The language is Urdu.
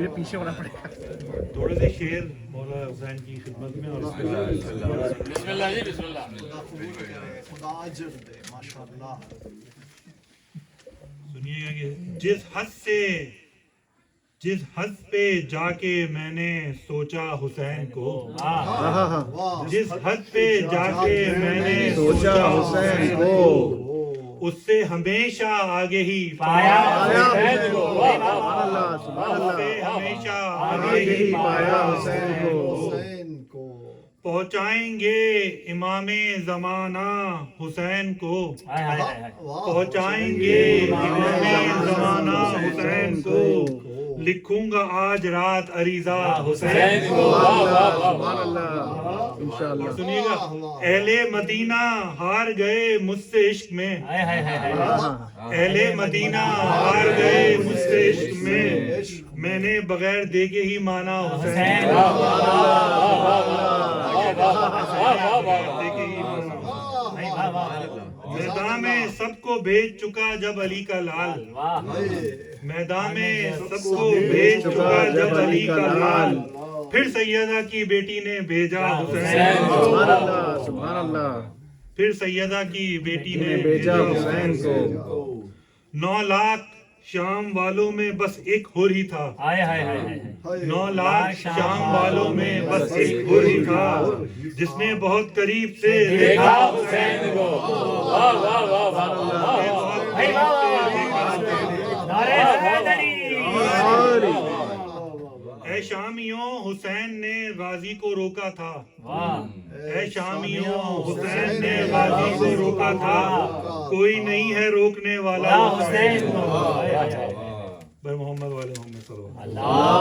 پھر پیچھے ہونا پڑے گا. تھوڑے سے شعر مولا حسین کی خدمت میں اور بسم اللہ جی بسم اللہ. خدا اجر دے ماشاءاللہ. سنیے گا کہ جس حد پہ جا کے میں نے سوچا حسین کو، جس حد پہ جا کے میں نے سوچا حسین کو، اس سے ہمیشہ آگے ہی پایا حسین کو. سبحان اللہ سبحان اس سے اللہ. ہمیشہ آگے ہی پایا حسین کو. حسین کو پہنچائیں گے امام زمانہ حسین کو، پہنچائیں گے امام زمانہ حسین کو، لکھوں گا آج رات عریضہ حسین کو. سبحان اللہ انشاءاللہ. سنیے گا، اہل مدینہ ہار گئے مجھ سے عشق میں، اہل مدینہ ہار گئے مجھ سے عشق میں نے بغیر دیکھے ہی مانا حسین. میدان میں سب کو بھیج چکا جب علی کا لال، میدان میں سب کو بھیج چکا جب علی کا لال، پھر سیدہ کی بیٹی نے بھیجا حسین کو. سبحان اللہ سبحان اللہ. پھر سیدہ کی بیٹی نے بھیجا حسین کو. 9 لاکھ شام والوں میں بس ایک حور ہی تھا، 9 لاکھ شام والوں میں بس ایک حور ہی تھا، جس نے بہت قریب سے دیکھا حسین کو. واہ واہ واہ واہ. اے شامیوں حسین نے غازی کو روکا تھا، اے شامیوں حسین نے غازی کو روکا تھا، کوئی نہیں ہے روکنے والا حسین کو. محمد والے محمد صلی اللہ علیہ وسلم.